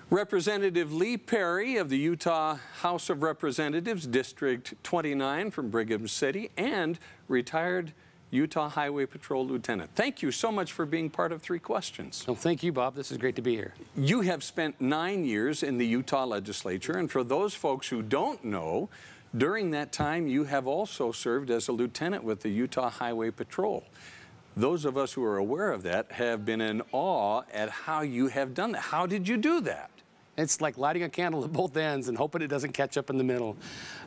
Representative Lee Perry of the Utah House of Representatives, District 29 from Brigham City, and retired Utah Highway Patrol Lieutenant. Thank you so much for being part of Three Questions. Oh, thank you, Bob. This is great to be here. You have spent 9 years in the Utah legislature, and for those folks who don't know, during that time you have also served as a lieutenant with the Utah Highway Patrol. Those of us who are aware of that have been in awe at how you have done that. How did you do that? It's like lighting a candle at both ends and hoping it doesn't catch up in the middle.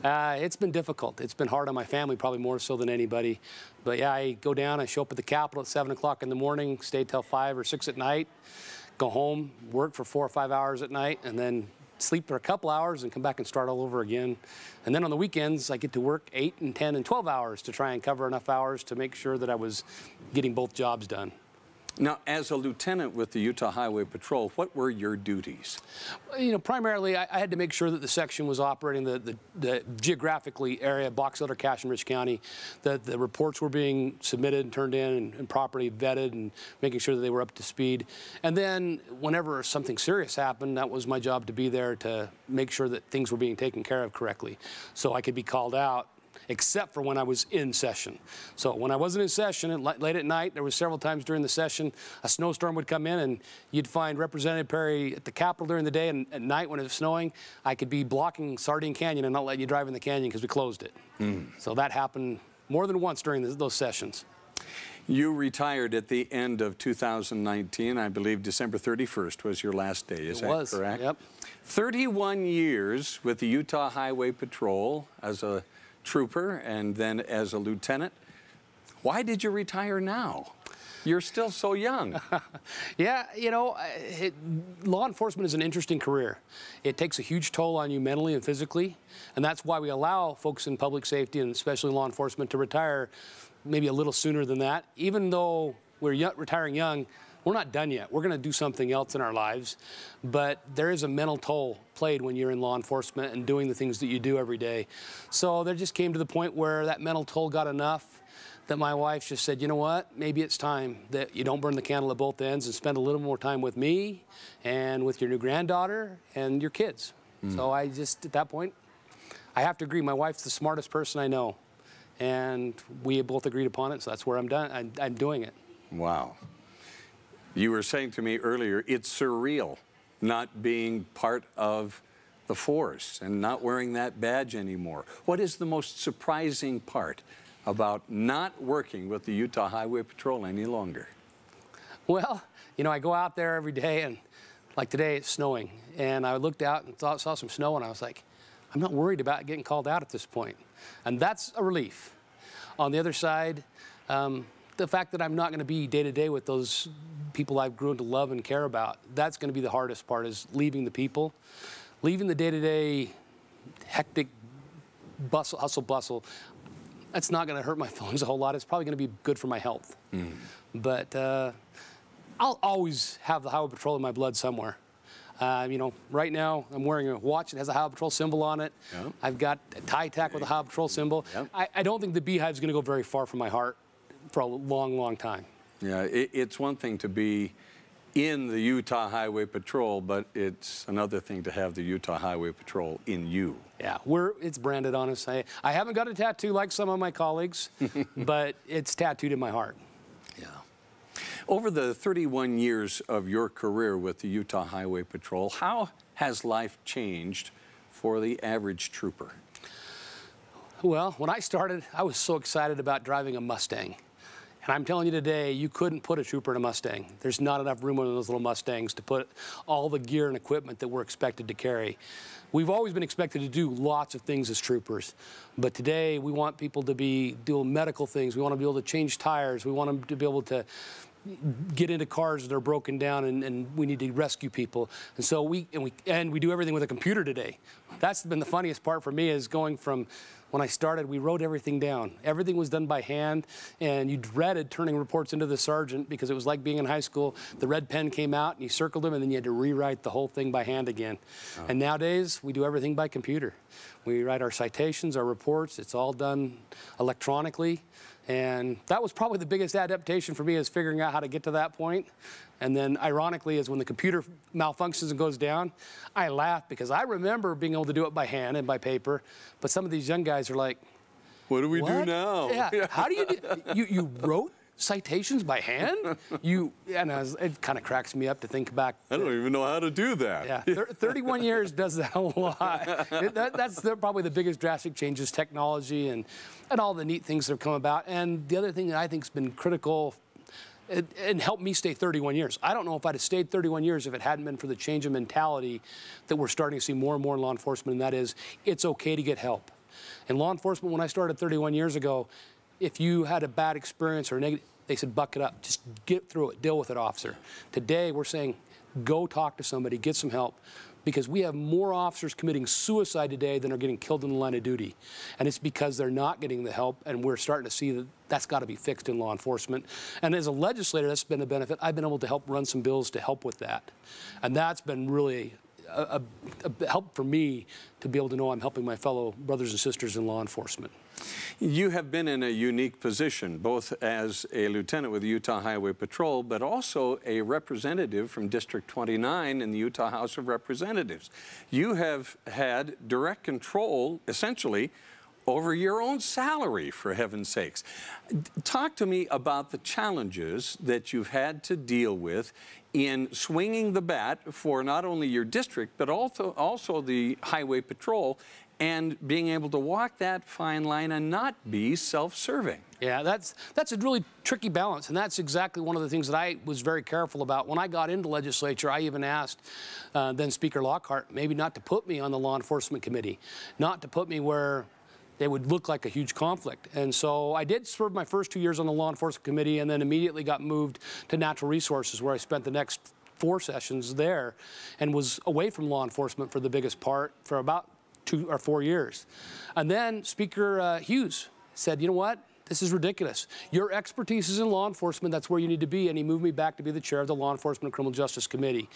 It's been difficult. It's been hard on my family, probably more so than anybody. But yeah, I go down, I show up at the Capitol at 7 o'clock in the morning, stay till 5 or 6 at night, go home, work for 4 or 5 hours at night, and then sleep for a couple hours and come back and start all over again. And then on the weekends, I get to work 8 and 10 and 12 hours to try and cover enough hours to make sure that I was getting both jobs done. Now, as a lieutenant with the Utah Highway Patrol, what were your duties? You know, primarily, I had to make sure that the section was operating the geographically area, Box Elder, Cache, and Rich County, that the reports were being submitted and turned in and properly vetted and making sure that they were up to speed. And then whenever something serious happened, that was my job to be there to make sure that things were being taken care of correctly. So I could be called out, except for when I was in session. So when I wasn't in session, late at night, there was several times during the session, a snowstorm would come in and you'd find Representative Perry at the Capitol during the day, and at night when it was snowing, I could be blocking Sardine Canyon and not letting you drive in the canyon because we closed it. So that happened more than once during those sessions. You retired at the end of 2019. I believe December 31st was your last day. Is that correct? Yep. 31 years with the Utah Highway Patrol as a trooper and then as a lieutenant. Why did you retire now? You're still so young. Yeah, you know, law enforcement is an interesting career. It takes a huge toll on you mentally and physically, and that's why we allow folks in public safety and especially law enforcement to retire maybe a little sooner than that. Even though we're retiring young, we're not done yet. We're going to do something else in our lives, but there is a mental toll played when you're in law enforcement and doing the things that you do every day. So there just came to the point where that mental toll got enough that my wife just said, you know what, maybe it's time that you don't burn the candle at both ends and spend a little more time with me and with your new granddaughter and your kids. So I just, at that point, I have to agree, my wife's the smartest person I know, and we both agreed upon it, so that's where I'm done. I'm doing it. Wow. You were saying to me earlier, it's surreal not being part of the force and not wearing that badge anymore. What is the most surprising part about not working with the Utah Highway Patrol any longer? Well, you know, I go out there every day, and like today it's snowing, and I looked out and saw some snow, and I was like, I'm not worried about getting called out at this point. And that's a relief. On the other side, the fact that I'm not going to be day-to-day with those people I've grown to love and care about, that's going to be the hardest part, is leaving the people. Leaving the day-to-day hectic hustle bustle, that's not going to hurt my feelings a whole lot. It's probably going to be good for my health. But I'll always have the Highway Patrol in my blood somewhere. You know, right now I'm wearing a watch that has a Highway Patrol symbol on it. Yep. I've got a tie tack with a Highway Patrol symbol. Yep. I don't think the beehive's going to go very far from my heart for a long, long time. Yeah, it's one thing to be in the Utah Highway Patrol, but it's another thing to have the Utah Highway Patrol in you. Yeah, it's branded on us. I haven't got a tattoo like some of my colleagues, but it's tattooed in my heart. Yeah. Over the 31 years of your career with the Utah Highway Patrol, how has life changed for the average trooper? Well, when I started, I was so excited about driving a Mustang. And I'm telling you today, you couldn't put a trooper in a Mustang. There's not enough room in those little Mustangs to put all the gear and equipment that we're expected to carry. We've always been expected to do lots of things as troopers, but today we want people to be doing medical things. We want to be able to change tires. We want them to be able to get into cars that are broken down, and we need to rescue people. And so we do everything with a computer today. That's been the funniest part for me, is going from when I started, we wrote everything down. Everything was done by hand, and you dreaded turning reports into the sergeant because it was like being in high school. The red pen came out, and you circled them, and then you had to rewrite the whole thing by hand again. And nowadays, we do everything by computer. We write our citations, our reports. It's all done electronically. And that was probably the biggest adaptation for me, is figuring out how to get to that point. And then ironically is when the computer malfunctions and goes down, I laugh because I remember being able to do it by hand and by paper, but some of these young guys are like, what do we what? do now? Yeah, how do you do, you wrote citations by hand? It kind of cracks me up to think back. I don't even know how to do that. Yeah, 31 years does that a lot. That's probably the biggest drastic change is technology and all the neat things that have come about. And the other thing that I think has been critical and helped me stay 31 years. I don't know if I'd have stayed 31 years if it hadn't been for the change of mentality that we're starting to see more and more in law enforcement, and that is it's okay to get help. In law enforcement, when I started 31 years ago, if you had a bad experience or negative, they said, buck it up. Just get through it. Deal with it, officer. Today, we're saying, go talk to somebody, get some help, because we have more officers committing suicide today than are getting killed in the line of duty. And it's because they're not getting the help, and we're starting to see that that's got to be fixed in law enforcement. And as a legislator, that's been a benefit. I've been able to help run some bills to help with that. And that's been really a help for me to be able to know I'm helping my fellow brothers and sisters in law enforcement. You have been in a unique position, both as a lieutenant with the Utah Highway Patrol, but also a representative from District 29 in the Utah House of Representatives. You have had direct control, essentially, over your own salary, for heaven's sakes. Talk to me about the challenges that you've had to deal with in swinging the bat for not only your district, but also the Highway Patrol, and being able to walk that fine line and not be self-serving. Yeah, that's a really tricky balance, and that's exactly one of the things that I was very careful about. When I got into legislature, I even asked then Speaker Lockhart maybe not to put me on the Law Enforcement Committee, not to put me where they would look like a huge conflict. And so I did serve my first 2 years on the Law Enforcement Committee and then immediately got moved to Natural Resources, where I spent the next 4 sessions there and was away from law enforcement for the biggest part for about 2 or 4 years. And then Speaker Hughes said, you know what? This is ridiculous. Your expertise is in law enforcement. That's where you need to be. And he moved me back to be the chair of the Law Enforcement and Criminal Justice Committee.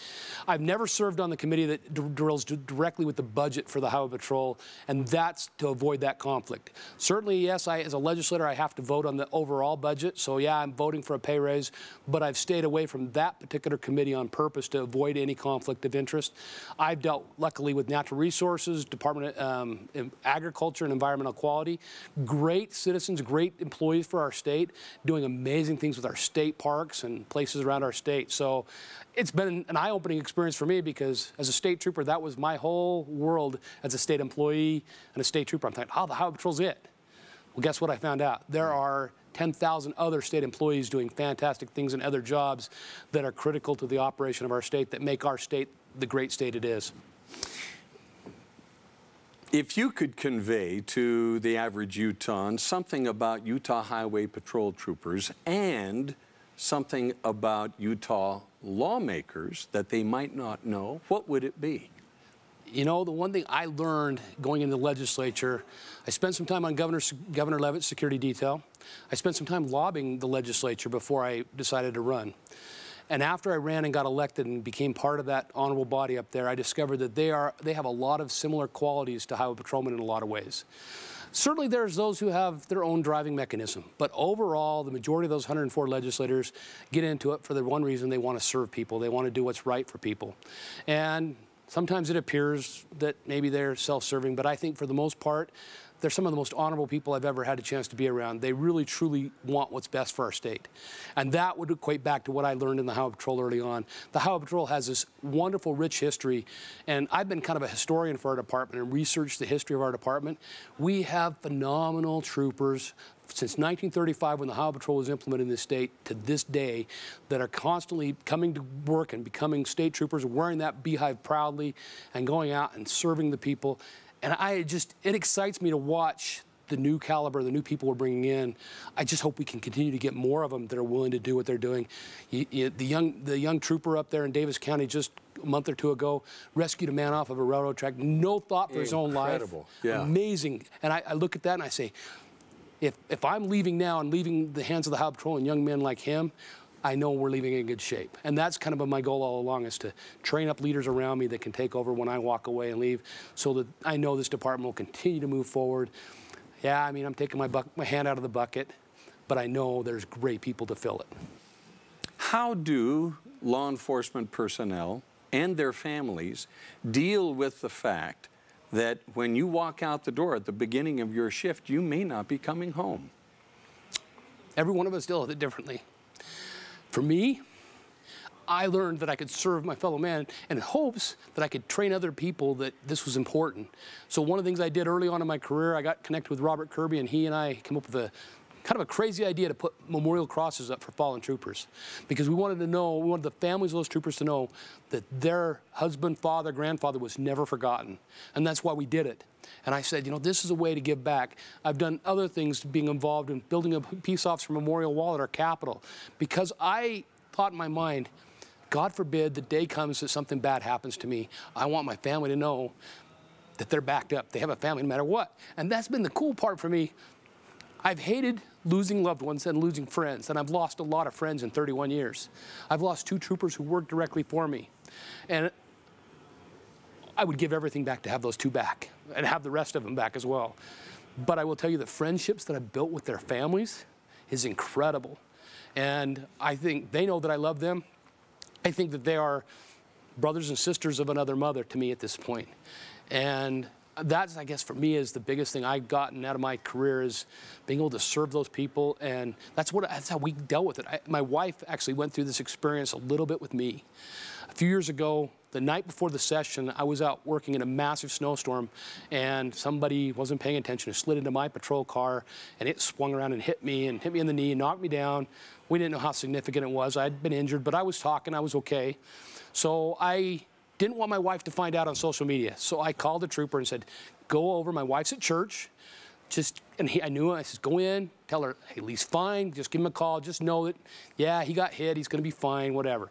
I've never served on the committee that deals directly with the budget for the Highway Patrol, and that's to avoid that conflict. Certainly, yes, as a legislator, I have to vote on the overall budget. So, yeah, I'm voting for a pay raise, but I've stayed away from that particular committee on purpose to avoid any conflict of interest. I've dealt, luckily, with Natural Resources, Department of Agriculture and Environmental Quality. Great citizens, great employees for our state, doing amazing things with our state parks and places around our state. So it's been an eye-opening experience for me because as a state trooper, that was my whole world as a state employee and a state trooper. I'm thinking, oh, the Highway Patrol's it. Well, guess what I found out? There are 10,000 other state employees doing fantastic things in other jobs that are critical to the operation of our state that make our state the great state it is. If you could convey to the average Utahn something about Utah Highway Patrol troopers and something about Utah lawmakers that they might not know, what would it be? You know, the one thing I learned going into the legislature, I spent some time on Governor Leavitt's security detail. I spent some time lobbying the legislature before I decided to run. And after I ran and got elected and became part of that honorable body up there, I discovered that they have a lot of similar qualities to highway patrolmen in a lot of ways. Certainly there's those who have their own driving mechanism, but overall the majority of those 104 legislators get into it for the one reason: they want to serve people. They want to do what's right for people. And sometimes it appears that maybe they're self-serving, but I think for the most part, they're some of the most honorable people I've ever had a chance to be around. They really, truly want what's best for our state. And that would equate back to what I learned in the Highway Patrol early on. The Highway Patrol has this wonderful, rich history, and I've been kind of a historian for our department and researched the history of our department. We have phenomenal troopers since 1935, when the Highway Patrol was implemented in this state, to this day, that are constantly coming to work and becoming state troopers, wearing that beehive proudly and going out and serving the people. And it excites me to watch the new caliber, the new people we're bringing in. I just hope we can continue to get more of them that are willing to do what they're doing. The young trooper up there in Davis County just a month or two ago rescued a man off of a railroad track, no thought for his own life. Incredible, yeah. Amazing. And I look at that and I say, if I'm leaving now and leaving the hands of the Highway Patrol and young men like him, I know we're leaving in good shape. And that's kind of been my goal all along, is to train up leaders around me that can take over when I walk away and leave, so that I know this department will continue to move forward. Yeah, I mean, I'm taking my hand out of the bucket, but I know there's great people to fill it. How do law enforcement personnel and their families deal with the fact that when you walk out the door at the beginning of your shift, you may not be coming home? Every one of us deal with it differently. For me, I learned that I could serve my fellow man in hopes that I could train other people that this was important. So one of the things I did early on in my career, I got connected with Robert Kirby, and he and I came up with a kind of a crazy idea to put memorial crosses up for fallen troopers, because we wanted the families of those troopers to know that their husband, father, grandfather was never forgotten. And that's why we did it. And I said, you know, this is a way to give back. I've done other things, being involved in building a peace officer memorial wall at our Capitol, because I thought in my mind, God forbid the day comes that something bad happens to me. I want my family to know that they're backed up. They have a family no matter what. And that's been the cool part for me. I've hated losing loved ones and losing friends, and I've lost a lot of friends in 31 years. I've lost 2 troopers who worked directly for me. And I would give everything back to have those 2 back and have the rest of them back as well. But I will tell you, the friendships that I've built with their families is incredible. And I think they know that I love them. I think that they are brothers and sisters of another mother to me at this point. And that's, I guess, for me, is the biggest thing I've gotten out of my career, is being able to serve those people. And that's how we dealt with it. My wife actually went through this experience a little bit with me. A few years ago, the night before the session, I was out working in a massive snowstorm, and somebody wasn't paying attention, slid into my patrol car, and it swung around and hit me in the knee and knocked me down. We didn't know how significant it was. I'd been injured, but I was talking, I was okay. So I didn't want my wife to find out on social media. So I called the trooper and said, go over, my wife's at church. I knew it. I said, go in, tell her, hey, Lee's fine. Just give him a call. Just know that, yeah, he got hit. He's going to be fine, whatever.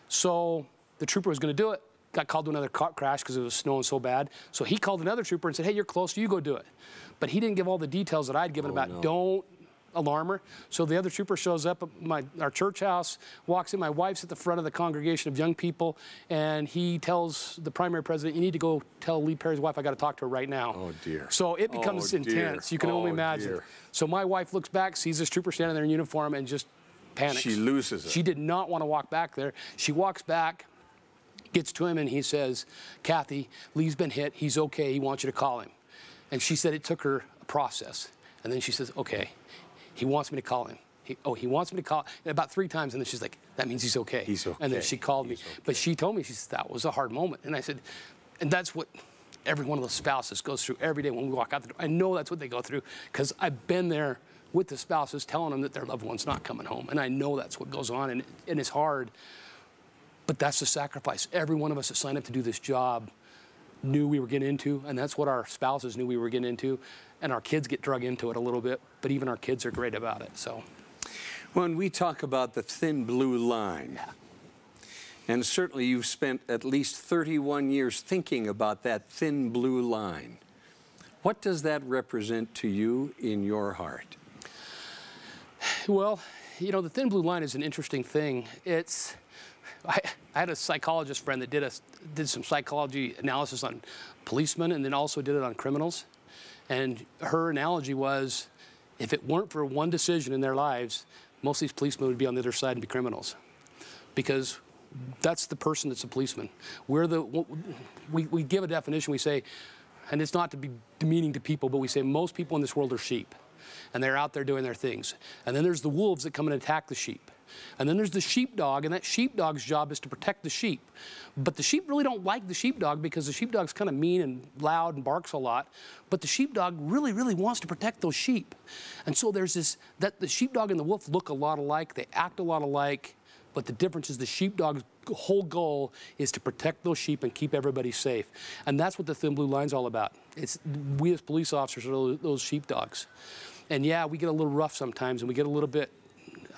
So the trooper was going to do it. Got called to another car crash because it was snowing so bad. So he called another trooper and said, hey, you're close, you go do it. But he didn't give all the details that I'd given about don't alarm her. So the other trooper shows up at our church house, walks in. My wife's at the front of the congregation of young people, and he tells the primary president, you need to go tell Lee Perry's wife I got to talk to her right now. Oh, dear. So it becomes intense. You can only imagine. Dear. So my wife looks back, sees this trooper standing there in uniform, and just panics. She loses it. She did not want to walk back there. She walks back, gets to him, and he says, Kathy, Lee's been hit. He's okay. He wants you to call him. And she said it took her a process. And then she says, okay. He wants me to call him. He wants me to call about 3 times, and then she's like, that means he's okay. He's okay. And then she called me. Okay. But she told me, she said, that was a hard moment. And I said, and that's what every one of those spouses goes through every day when we walk out the door. I know that's what they go through, because I've been there with the spouses telling them that their loved one's not coming home. And I know that's what goes on, and it's hard. But that's the sacrifice. Every one of us that signed up to do this job knew we were getting into, and that's what our spouses knew we were getting into. And our kids get drug into it a little bit, but even our kids are great about it. So, when we talk about the thin blue line, yeah. And certainly you've spent at least 31 years thinking about that thin blue line, what does that represent to you in your heart? Well, you know, the thin blue line is an interesting thing. I had a psychologist friend that did some psychology analysis on policemen, and then also did it on criminals. And her analogy was, if it weren't for one decision in their lives, most of these policemen would be on the other side and be criminals. Because that's the person that's a policeman. We give a definition, we say, and it's not to be demeaning to people, but we say most people in this world are sheep. And they're out there doing their things. And then there's the wolves that come and attack the sheep. And then there's the sheepdog, and that sheepdog's job is to protect the sheep. But the sheep really don't like the sheepdog, because the sheepdog's kind of mean and loud and barks a lot. But the sheepdog really, really wants to protect those sheep. And so there's that the sheepdog and the wolf look a lot alike, they act a lot alike, but the difference is the sheepdog's whole goal is to protect those sheep and keep everybody safe. And that's what the thin blue line's all about. We as police officers are those sheepdogs. And yeah, we get a little rough sometimes, and we get a little bit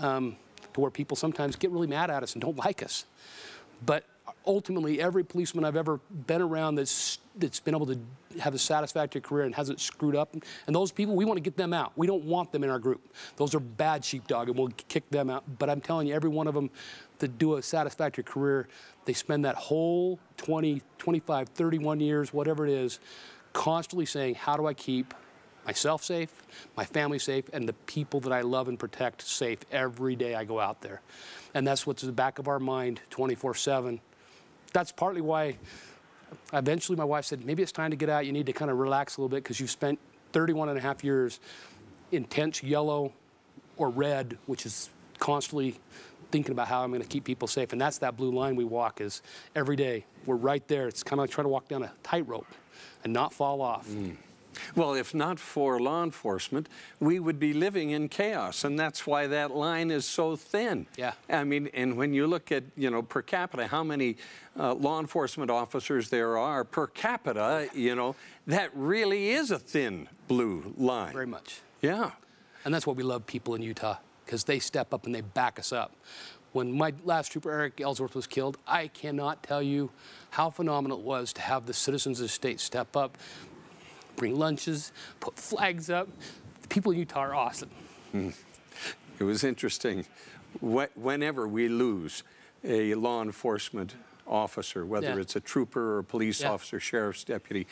to where people sometimes get really mad at us and don't like us. But ultimately, every policeman I've ever been around that's been able to have a satisfactory career and hasn't screwed up, and those people, we want to get them out. We don't want them in our group. Those are bad sheepdog, and we'll kick them out. But I'm telling you, every one of them that do a satisfactory career, they spend that whole 20, 25, 31 years, whatever it is, constantly saying, how do I keep myself safe, my family safe, and the people that I love and protect safe every day I go out there. And that's what's in the back of our mind 24/7. That's partly why eventually my wife said, maybe it's time to get out. You need to kind of relax a little bit because you've spent 31 and a half years intense yellow or red, which is constantly thinking about how I'm going to keep people safe. And that's that blue line we walk is every day. We're right there. It's kind of like trying to walk down a tightrope and not fall off. Well, if not for law enforcement, we would be living in chaos, and that's why that line is so thin. Yeah. I mean, and when you look at, you know, per capita, how many law enforcement officers there are per capita, you know, that really is a thin blue line. Very much. Yeah. And that's what we love people in Utah, because they step up and they back us up. When my last trooper, Eric Ellsworth, was killed, I cannot tell you how phenomenal it was to have the citizens of the state step up, bring lunches, put flags up. The people in Utah are awesome. It was interesting. Whenever we lose a law enforcement officer, whether it's a trooper or a police officer, sheriff's deputy,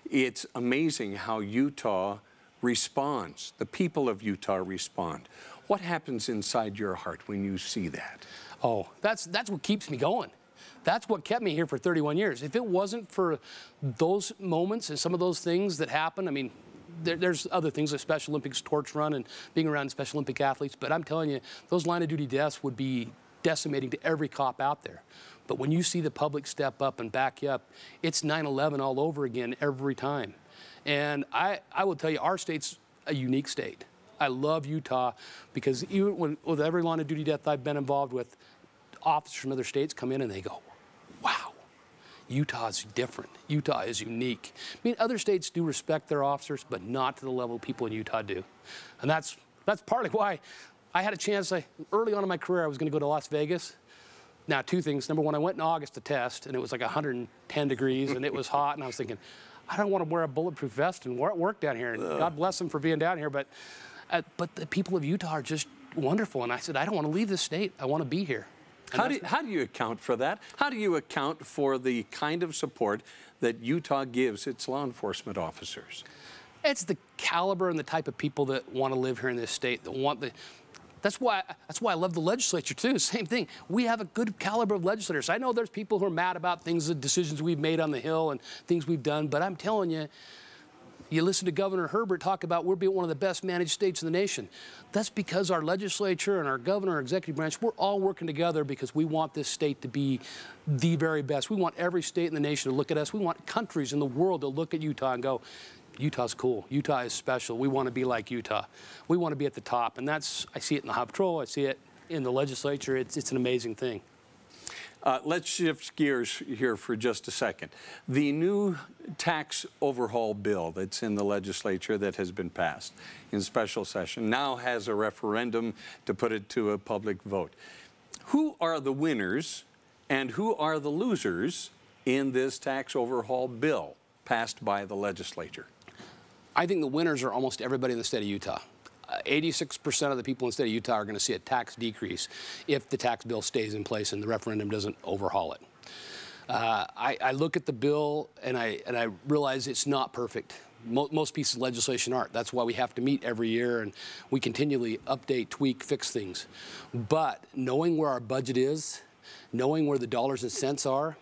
it's amazing how Utah responds. The people of Utah respond. What happens inside your heart when you see that? Oh, that's what keeps me going. That's what kept me here for 31 years. If it wasn't for those moments and some of those things that happen, I mean, there's other things like Special Olympics torch run and being around Special Olympic athletes, but I'm telling you, those line of duty deaths would be decimating to every cop out there. But when you see the public step up and back you up, it's 9/11 all over again every time. And I will tell you, our state's a unique state. I love Utah because even with every line of duty death I've been involved with, officers from other states come in and they go, wow, Utah's different. Utah is unique. I mean, other states do respect their officers, but not to the level people in Utah do. And that's partly why I had a chance. Early on in my career, I was going to go to Las Vegas. Now, two things. Number one, I went in August to test, and it was like 110 degrees, and it was hot, and I was thinking, I don't want to wear a bulletproof vest and work down here. And God bless them for being down here, but the people of Utah are just wonderful. And I said, I don't want to leave this state. I want to be here. How do you account for that? How do you account for the kind of support that Utah gives its law enforcement officers? It's the caliber and the type of people that want to live here in this state, that want the... That's why I love the legislature, too. Same thing. We have a good caliber of legislators. I know there's people who are mad about things, the decisions we've made on the Hill and things we've done, but I'm telling you, you listen to Governor Herbert talk about we're being one of the best managed states in the nation. That's because our legislature and our governor, our executive branch, we're all working together because we want this state to be the very best. We want every state in the nation to look at us. We want countries in the world to look at Utah and go, Utah's cool. Utah is special. We want to be like Utah. We want to be at the top. And that's, I see it in the Highway Patrol. I see it in the legislature. It's an amazing thing. Let's shift gears here for just a second. The new tax overhaul bill that's in the legislature that has been passed in special session now has a referendum to put it to a public vote. Who are the winners and who are the losers in this tax overhaul bill passed by the legislature? I think the winners are almost everybody in the state of Utah. 86% of the people in the state of Utah are going to see a tax decrease if the tax bill stays in place and the referendum doesn't overhaul it. I look at the bill and I realize it's not perfect. Most pieces of legislation aren't. That's why we have to meet every year and we continually update, tweak, fix things. But knowing where our budget is, knowing where the dollars and cents are,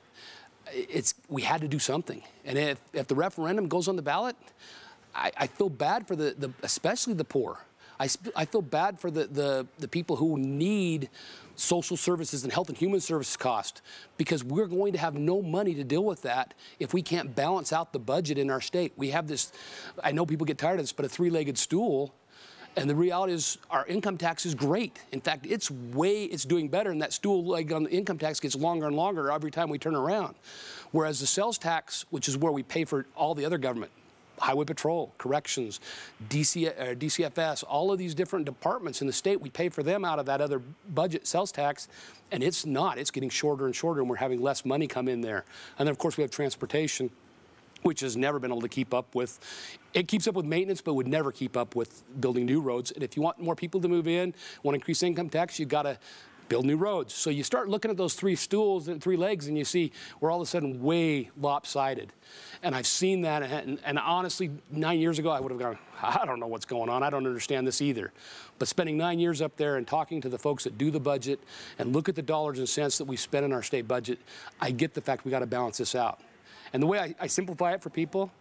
we had to do something. And if the referendum goes on the ballot, I feel bad for especially the poor. I feel bad for the people who need social services and health and human services cost, because we're going to have no money to deal with that if we can't balance out the budget in our state. We have this, I know people get tired of this, but a three-legged stool. And the reality is our income tax is great. In fact, it's doing better, and that stool leg on the income tax gets longer and longer every time we turn around. Whereas the sales tax, which is where we pay for all the other government, Highway Patrol, Corrections, DCFS, all of these different departments in the state, we pay for them out of that other budget sales tax, and it's getting shorter and shorter, and we're having less money come in there. And then, of course, we have transportation, which has never been able to keep up with. It keeps up with maintenance, but would never keep up with building new roads. And if you want more people to move in, want to increase income tax, you've got to build new roads. So you start looking at those three stools and three legs, and you see we're all of a sudden way lopsided. And I've seen that, and honestly, 9 years ago, I would have gone, I don't know what's going on. I don't understand this either. But spending 9 years up there and talking to the folks that do the budget and look at the dollars and cents that we spend in our state budget, I get the fact we got to balance this out. And the way I simplify it for people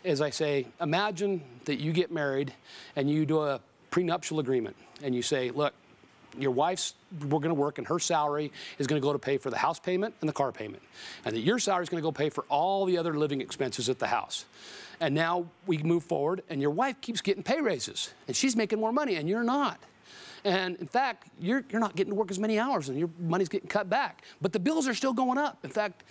is I say, imagine that you get married and you do a prenuptial agreement, and you say, look, your wife's, we're going to work, and her salary is going to go to pay for the house payment and the car payment. And that your salary is going to go pay for all the other living expenses at the house. And now we move forward, and your wife keeps getting pay raises, and she's making more money, and you're not. And in fact, you're not getting to work as many hours, and your money's getting cut back. But the bills are still going up. In fact,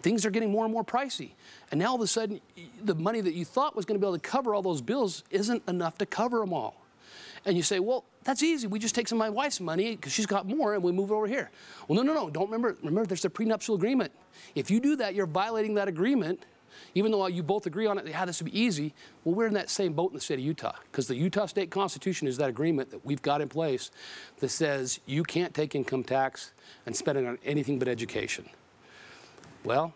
things are getting more and more pricey. And now all of a sudden, the money that you thought was going to be able to cover all those bills isn't enough to cover them all. And you say, well, that's easy. We just take some of my wife's money because she's got more, and we move it over here. Well, no. Don't remember, there's a prenuptial agreement. If you do that, you're violating that agreement, even though you both agree on it. Yeah, this would be easy. Well, we're in that same boat in the state of Utah, because the Utah State Constitution is that agreement that we've got in place that says you can't take income tax and spend it on anything but education. Well,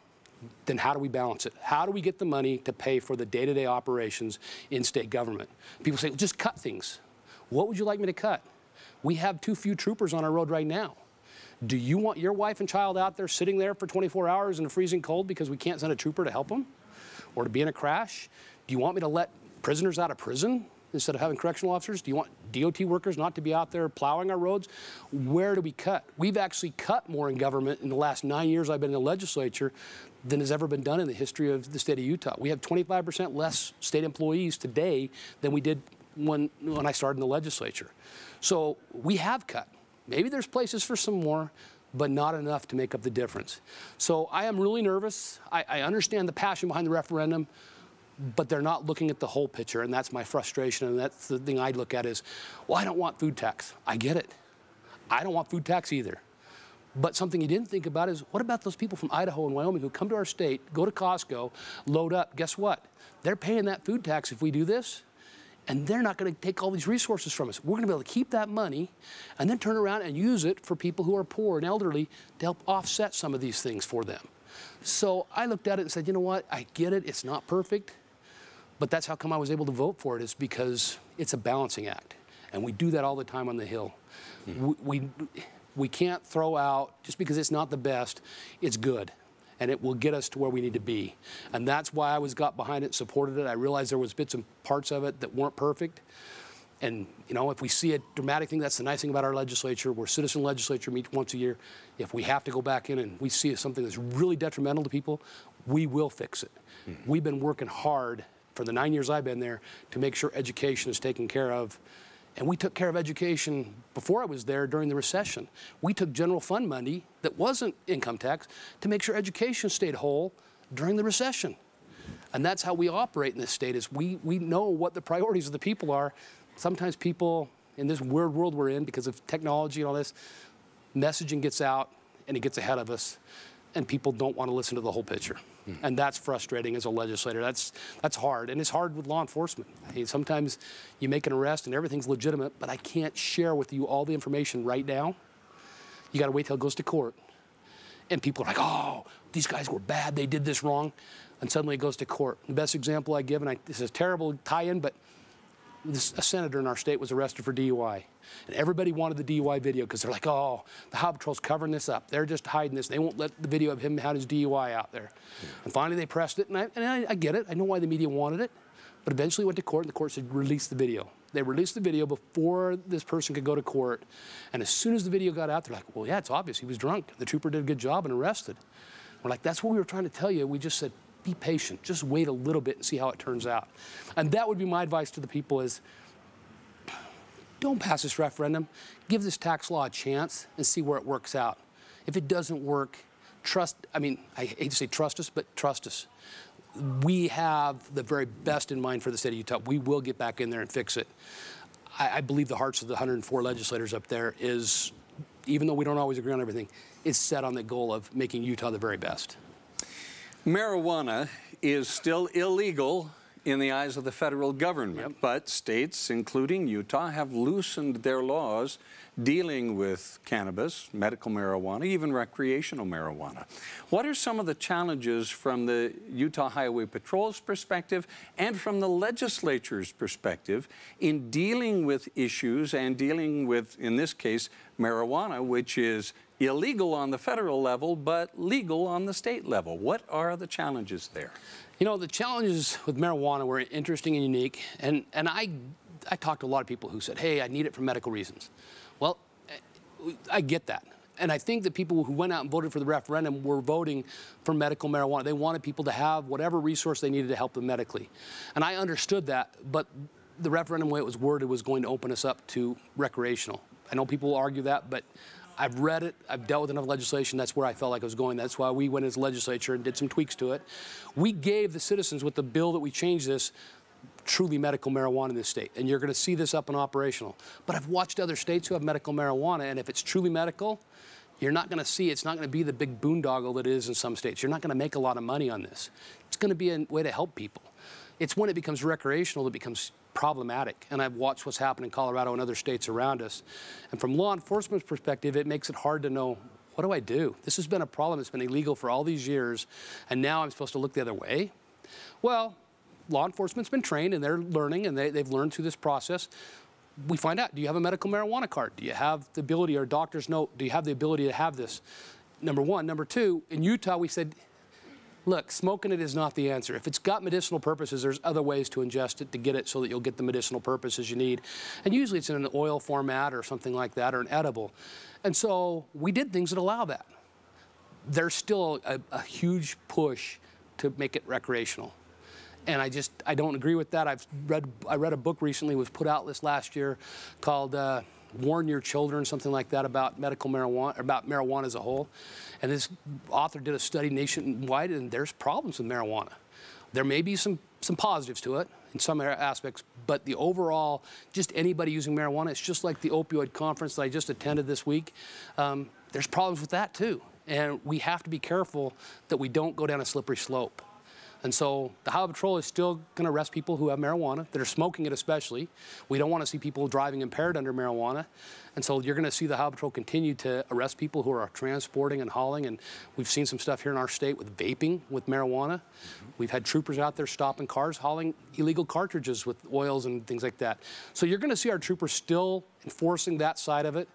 then how do we balance it? How do we get the money to pay for the day-to-day operations in state government? People say, well, just cut things. What would you like me to cut? We have too few troopers on our road right now. Do you want your wife and child out there sitting there for 24 hours in the freezing cold because we can't send a trooper to help them? Or to be in a crash? Do you want me to let prisoners out of prison instead of having correctional officers? Do you want DOT workers not to be out there plowing our roads? Where do we cut? We've actually cut more in government in the last 9 years I've been in the legislature than has ever been done in the history of the state of Utah. We have 25% less state employees today than we did when I started in the legislature. So we have cut. Maybe there's places for some more, but not enough to make up the difference. So I am really nervous. I understand the passion behind the referendum, but they're not looking at the whole picture, and that's my frustration, and that's the thing I look at is, well, I don't want food tax. I get it. I don't want food tax either. But something you didn't think about is, what about those people from Idaho and Wyoming who come to our state, go to Costco, load up? Guess what? They're paying that food tax if we do this, and they're not going to take all these resources from us. We're going to be able to keep that money and then turn around and use it for people who are poor and elderly to help offset some of these things for them. So I looked at it and said, you know what? I get it. It's not perfect. But that's how come I was able to vote for it, is because it's a balancing act. And we do that all the time on the Hill. Mm-hmm. We can't throw out, just because it's not the best, it's good. And it will get us to where we need to be. And that's why I got behind it, supported it. I realized there was bits and parts of it that weren't perfect. And, you know, if we see a dramatic thing, that's the nice thing about our legislature. We're a citizen legislature, meet once a year. If we have to go back in and we see something that's really detrimental to people, we will fix it. Mm-hmm. We've been working hard for the 9 years I've been there to make sure education is taken care of. And we took care of education before I was there during the recession. We took general fund money that wasn't income tax to make sure education stayed whole during the recession. And that's how we operate in this state, is we know what the priorities of the people are. Sometimes people, in this weird world we're in, because of technology and all this, messaging gets out and it gets ahead of us, and people don't want to listen to the whole picture. And that's frustrating as a legislator. That's hard, and it's hard with law enforcement. Sometimes you make an arrest and everything's legitimate, but I can't share with you all the information right now. You got to wait till it goes to court. And people are like, oh, these guys were bad, they did this wrong. And suddenly it goes to court. The best example I give, and this is a terrible tie-in, but a senator in our state was arrested for DUI. And everybody wanted the DUI video because they're like, oh, the Highway Patrol's covering this up. They're just hiding this. They won't let the video of him have his DUI out there. Yeah. And finally they pressed it, and I get it. I know why the media wanted it. But eventually went to court, and the court said, release the video. They released the video before this person could go to court. And as soon as the video got out, they're like, well, yeah, it's obvious. He was drunk. The trooper did a good job and arrested. We're like, that's what we were trying to tell you. We just said, be patient. Just wait a little bit and see how it turns out. And that would be my advice to the people is, don't pass this referendum. Give this tax law a chance and see where it works out. If it doesn't work, I hate to say trust us, but trust us. We have the very best in mind for the state of Utah. We will get back in there and fix it. I believe the hearts of the 104 legislators up there is, even though we don't always agree on everything, is set on the goal of making Utah the very best. Marijuana is still illegal in the eyes of the federal government. But states, including Utah, have loosened their laws dealing with cannabis, medical marijuana, even recreational marijuana. What are some of the challenges from the Utah Highway Patrol's perspective and from the legislature's perspective in dealing with issues and dealing with, in this case, marijuana, which is illegal on the federal level but legal on the state level? What are the challenges there? You know, the challenges with marijuana were interesting and unique, and I talked to a lot of people who said, hey, I need it for medical reasons. Well, I get that. And I think the people who went out and voted for the referendum were voting for medical marijuana. They wanted people to have whatever resource they needed to help them medically. And I understood that, but the referendum, the way it was worded, was going to open us up to recreational. I know people will argue that, but I've read it, I've dealt with enough legislation, that's where I felt like I was going. That's why we went as legislature and did some tweaks to it. We gave the citizens, with the bill that we changed this, truly medical marijuana in this state. And you're going to see this up and operational. But I've watched other states who have medical marijuana, and if it's truly medical, you're not going to see, it's not going to be the big boondoggle that it is in some states. You're not going to make a lot of money on this. It's going to be a way to help people. It's when it becomes recreational that it becomes problematic. And I've watched what's happened in Colorado and other states around us. And from law enforcement's perspective, it makes it hard to know, what do I do? This has been a problem. It's been illegal for all these years, and now I'm supposed to look the other way? Well, law enforcement's been trained, and they're learning, and they've learned through this process. We find out, do you have a medical marijuana card? Do you have the ability, or doctor's note, do you have the ability to have this? Number one. Number two, in Utah, we said, look, smoking it is not the answer. If it's got medicinal purposes, there's other ways to ingest it to get it so that you'll get the medicinal purposes you need. And usually it's in an oil format or something like that, or an edible. And so we did things that allow that. There's still a huge push to make it recreational. And I don't agree with that. I read a book recently, was put out this last year, called Warn Your Children, something like that, about medical marijuana, about marijuana as a whole. And this author did a study nationwide, and there's problems with marijuana. There may be some positives to it in some aspects, but the overall, just anybody using marijuana, it's just like the opioid conference that I just attended this week. There's problems with that too. And we have to be careful that we don't go down a slippery slope. And so the Highway Patrol is still going to arrest people who have marijuana, that are smoking it especially. We don't want to see people driving impaired under marijuana. And so you're going to see the Highway Patrol continue to arrest people who are transporting and hauling. And we've seen some stuff here in our state with vaping with marijuana. We've had troopers out there stopping cars, hauling illegal cartridges with oils and things like that. So you're going to see our troopers still enforcing that side of it.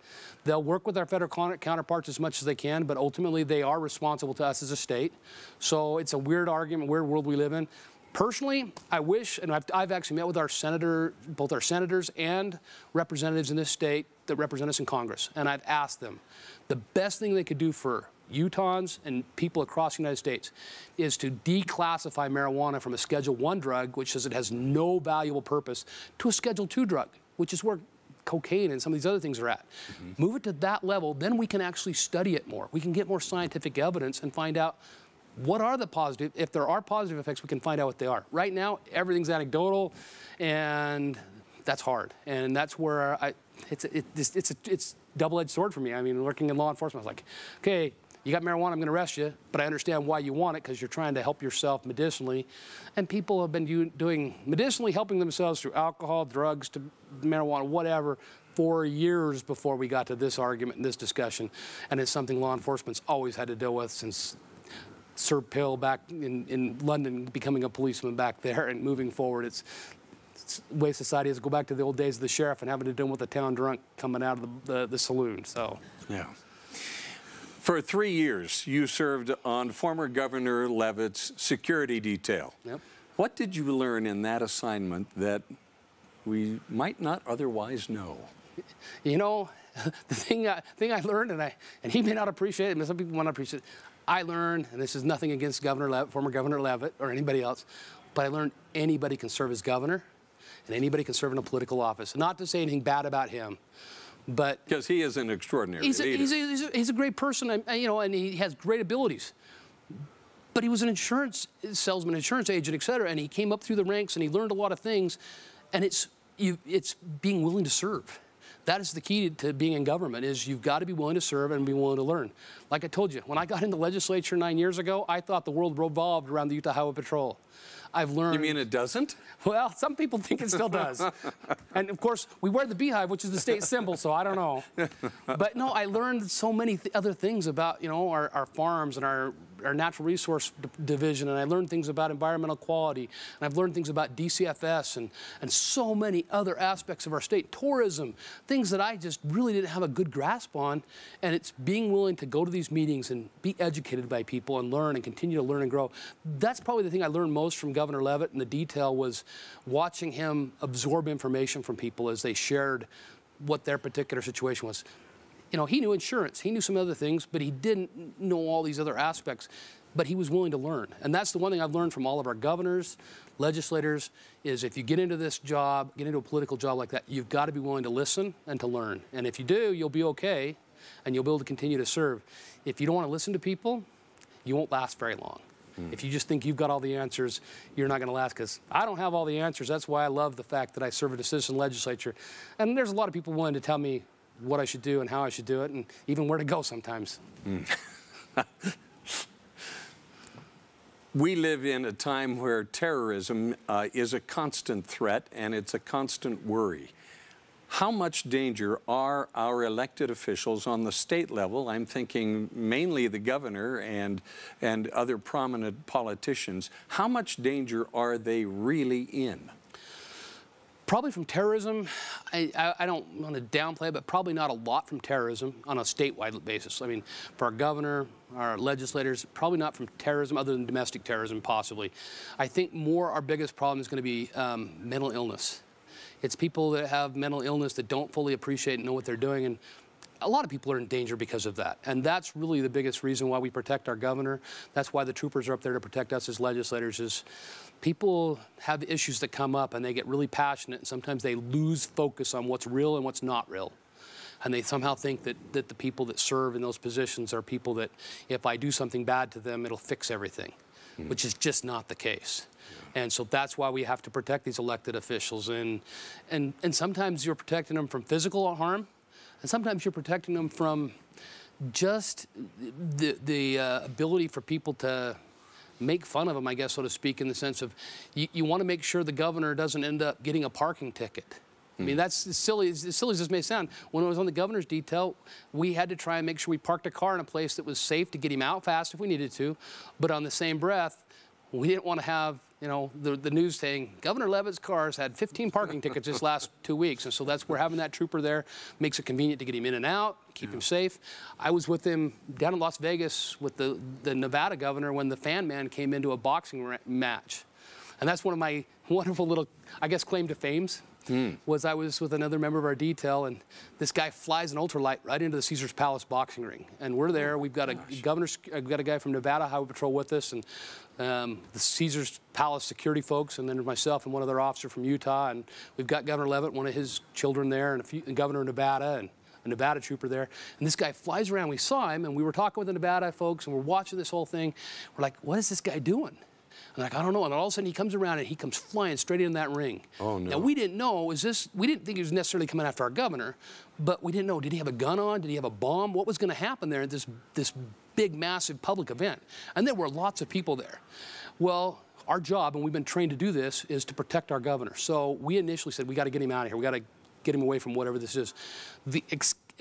They'll work with our federal counterparts as much as they can, but ultimately they are responsible to us as a state. So it's a weird argument, weird world we live in. Personally, I wish, and I've actually met with our both our senators and representatives in this state that represent us in Congress, and I've asked them, the best thing they could do for Utahns and people across the United States is to declassify marijuana from a Schedule I drug, which says it has no valuable purpose, to a Schedule II drug, which is where cocaine and some of these other things are at. Move it to that level, then we can actually study it more. We can get more scientific evidence and find out what are the positive, if there are positive effects, we can find out what they are. Right now, everything's anecdotal, and that's hard. And that's where it's double-edged sword for me. I mean, working in law enforcement, I was like, okay, you got marijuana, I'm going to arrest you, but I understand why you want it, because you're trying to help yourself medicinally. And people have been doing medicinally, helping themselves through alcohol, drugs, to marijuana, whatever, for years before we got to this argument and this discussion. And it's something law enforcement's always had to deal with since Sir Pill back in London, becoming a policeman back there, and moving forward. It's the way society is. Go back to the old days of the sheriff and having to deal with a town drunk coming out of the saloon. So, yeah. For 3 years, you served on former Governor Leavitt's security detail. Yep. What did you learn in that assignment that we might not otherwise know? You know, the thing I learned, and he may not appreciate it, but some people might not appreciate it. I learned, and this is nothing against former Governor Leavitt or anybody else, but I learned anybody can serve as governor, and anybody can serve in a political office. Not to say anything bad about him, but because he is an extraordinary leader. He's a great person, and he has great abilities. But he was an insurance salesman, insurance agent, et cetera, and he came up through the ranks and he learned a lot of things, and it's being willing to serve. that is the key to being in government, is you've got to be willing to serve and be willing to learn. Like I told you, when I got in the legislature 9 years ago, I thought the world revolved around the Utah Highway Patrol. I've learned... You mean it doesn't? Well, some people think it still does. And of course, we wear the beehive, which is the state symbol, so I don't know. But no, I learned so many other things about, you know, our farms and our natural resource division, and I learned things about environmental quality, and I've learned things about DCFS and so many other aspects of our state, tourism, things that I just really didn't have a good grasp on. And it's being willing to go to these meetings and be educated by people and learn and continue to learn and grow. That's probably the thing I learned most from Governor Leavitt, and the detail was watching him absorb information from people as they shared what their particular situation was. You know, he knew insurance, he knew some other things, but he didn't know all these other aspects, but he was willing to learn. And that's the one thing I've learned from all of our governors, legislators, is if you get into this job, get into a political job like that, you've got to be willing to listen and to learn. And if you do, you'll be okay, and you'll be able to continue to serve. If you don't want to listen to people, you won't last very long. If you just think you've got all the answers, you're not going to last, because I don't have all the answers. That's why I love the fact that I serve in a citizen legislature. And there's a lot of people willing to tell me what I should do and how I should do it, and even where to go sometimes. We live in a time where terrorism is a constant threat, and it's a constant worry. How much danger are our elected officials on the state level? I'm thinking mainly the governor and other prominent politicians. How much danger are they really in? Probably from terrorism. I don't want to downplay it, but probably not a lot from terrorism on a statewide basis. I mean, for our governor, our legislators, probably not from terrorism other than domestic terrorism, possibly. I think more our biggest problem is going to be mental illness. It's people that have mental illness that don't fully appreciate and know what they're doing, and a lot of people are in danger because of that. And that's really the biggest reason why we protect our governor. That's why the troopers are up there to protect us as legislators, is people have issues that come up and they get really passionate, and sometimes they lose focus on what's real and what's not real. And they somehow think that the people that serve in those positions are people that if I do something bad to them, it'll fix everything, which is just not the case. And so that's why we have to protect these elected officials. And sometimes you're protecting them from physical harm, and sometimes you're protecting them from just the ability for people to make fun of them, I guess, so to speak, in the sense of you want to make sure the governor doesn't end up getting a parking ticket. I mean, that's as silly as this may sound. When I was on the governor's detail, we had to try and make sure we parked a car in a place that was safe to get him out fast if we needed to. But on the same breath, we didn't want to have, you know, the news saying, Governor Leavitt's cars had 15 parking tickets this last 2 weeks. And so that's where having that trooper there makes it convenient to get him in and out, keep him safe. I was with him down in Las Vegas with the Nevada governor when the fan man came into a boxing match. And that's one of my wonderful little, I guess, claim to fames. Was I was with another member of our detail, and this guy flies an ultralight right into the Caesars Palace boxing ring. And we're there. We've got we've got a guy from Nevada Highway Patrol with us, and the Caesars Palace security folks, and then myself and one other officer from Utah. And we've got Governor Leavitt, one of his children there, and Governor of Nevada, and a Nevada trooper there. And this guy flies around. We saw him, and we were talking with the Nevada folks, and we're watching this whole thing. We're like, what is this guy doing? I'm like, I don't know. And all of a sudden he comes around and he comes flying straight into that ring. Oh, no. Now, we didn't know, we didn't think he was necessarily coming after our governor, but we didn't know, did he have a gun on? Did he have a bomb? What was going to happen there at this big, massive public event? And there were lots of people there. Well, our job, and we've been trained to do this, is to protect our governor. So we initially said, we got to get him out of here. We got to get him away from whatever this is. The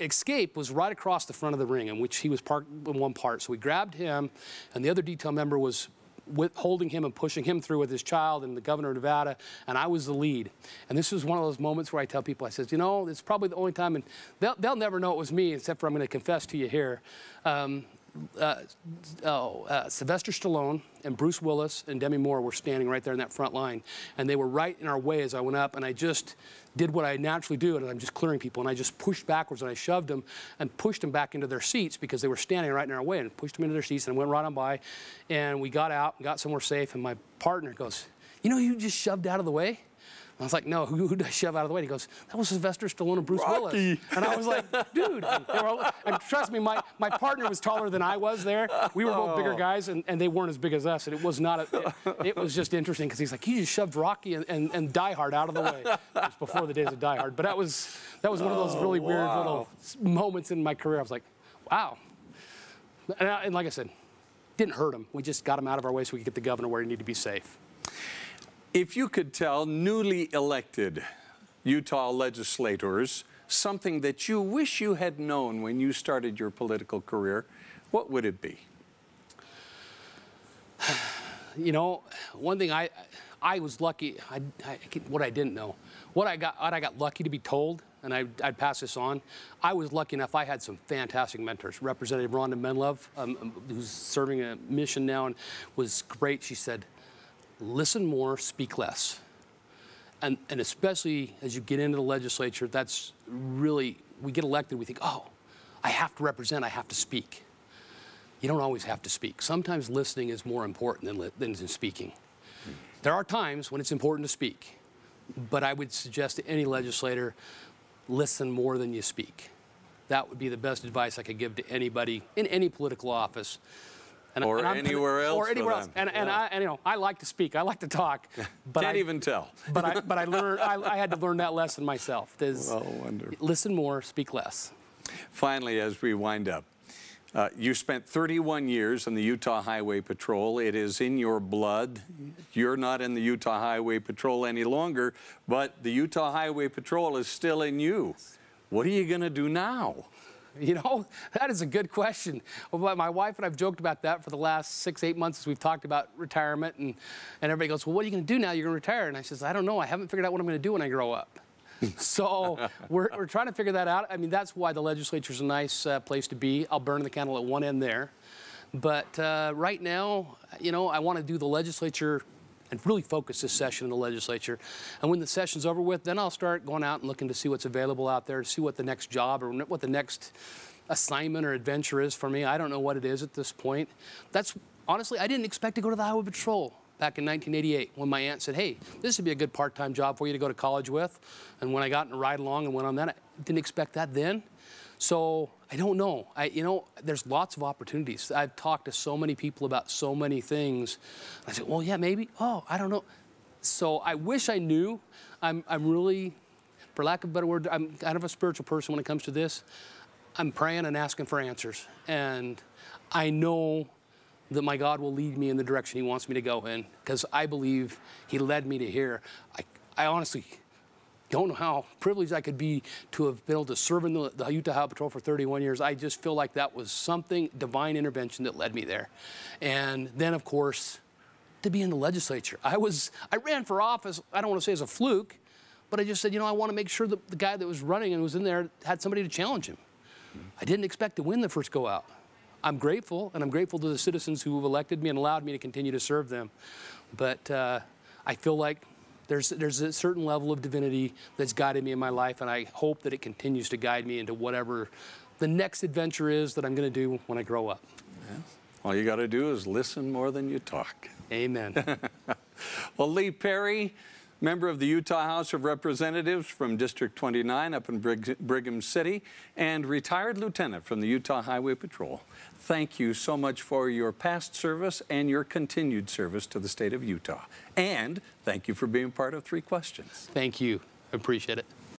escape was right across the front of the ring, in which he was parked in one part. So we grabbed him, and the other detail member was holding him and pushing him through with his child and the governor of Nevada, and I was the lead. And this was one of those moments where I tell people, I said, you know, it's probably the only time, and they'll never know it was me, except for I'm going to confess to you here. Sylvester Stallone and Bruce Willis and Demi Moore were standing right there in that front line, and they were right in our way as I went up, and I just did what I naturally do, and I'm just clearing people, and I just pushed backwards, and I shoved them and pushed them back into their seats because they were standing right in our way, and pushed them into their seats, and went right on by, and we got out, got somewhere safe, and my partner goes, you know, you just shoved out of the way? I was like, no, who did I shove out of the way? And he goes, that was Sylvester Stallone and Bruce Willis. And I was like, dude. And trust me, my partner was taller than I was there. We were both bigger guys, and they weren't as big as us. lesson. It was not it was just interesting because he's like, he just shoved Rocky and Die Hard out of the way. It was before the days of Die Hard. But that was one of those really weird little moments in my career. I was like, wow. And like I said, didn't hurt him. We just got him out of our way so we could get the governor where he needed to be safe. If you could tell newly elected Utah legislators something that you wish you had known when you started your political career, what would it be? You know, one thing I was lucky. What I didn't know, what I got lucky to be told, and I'd pass this on. I was lucky enough. I had some fantastic mentors. Representative Rhonda Menlove, who's serving a mission now, and was great. She said, "Listen more, speak less." And especially as you get into the legislature, that's really, we get elected, we think, oh, I have to represent, I have to speak. You don't always have to speak. Sometimes listening is more important than speaking. There are times when it's important to speak, but I would suggest to any legislator, listen more than you speak. That would be the best advice I could give to anybody in any political office. Or anywhere else. Or anywhere else. And you know, I like to speak. I like to talk. But Can't even tell. But I learned. I had to learn that lesson myself. Well, wonderful. Listen more, speak less. Finally, as we wind up, you spent 31 years in the Utah Highway Patrol. It is in your blood. You're not in the Utah Highway Patrol any longer, but the Utah Highway Patrol is still in you. What are you going to do now? You know, that is a good question. Well, my wife and I have joked about that for the last 6, 8 months as we've talked about retirement, and everybody goes, well, what are you going to do now? You're going to retire. And I says, I don't know. I haven't figured out what I'm going to do when I grow up. So we're trying to figure that out. I mean, that's why the legislature's a nice place to be. I'll burn the candle at one end there. But right now, you know, I want to do the legislature and really focus this session in the legislature. And when the session's over with, then I'll start going out and looking to see what's available out there, to see what the next job or what the next assignment or adventure is for me. I don't know what it is at this point. That's, honestly, I didn't expect to go to the Highway Patrol back in 1988 when my aunt said, hey, this would be a good part-time job for you to go to college with. And when I got in a ride along and went on that, I didn't expect that then. So I don't know. You know, there's lots of opportunities. I've talked to so many people about so many things. I said, well, yeah, maybe. Oh, I don't know. So I wish I knew. I'm really, for lack of a better word, I'm kind of a spiritual person when it comes to this. I'm praying and asking for answers. And I know that my God will lead me in the direction he wants me to go in, because I believe he led me to here. I honestly don't know how privileged I could be to have been able to serve in the Utah Highway Patrol for 31 years. I just feel like that was something, divine intervention that led me there. And then, of course, to be in the legislature. I ran for office, I don't want to say as a fluke, but I just said, you know, I want to make sure that the guy that was running and was in there had somebody to challenge him. I didn't expect to win the first go out. I'm grateful, and I'm grateful to the citizens who have elected me and allowed me to continue to serve them. But I feel like there's a certain level of divinity that's guided me in my life, and I hope that it continues to guide me into whatever the next adventure is that I'm going to do when I grow up. Yeah. All you got to do is listen more than you talk. Amen. Well, Lee Perry, member of the Utah House of Representatives from District 29 up in Brigham City, and retired lieutenant from the Utah Highway Patrol. Thank you so much for your past service and your continued service to the state of Utah. And thank you for being part of 3 Questions. Thank you. I appreciate it.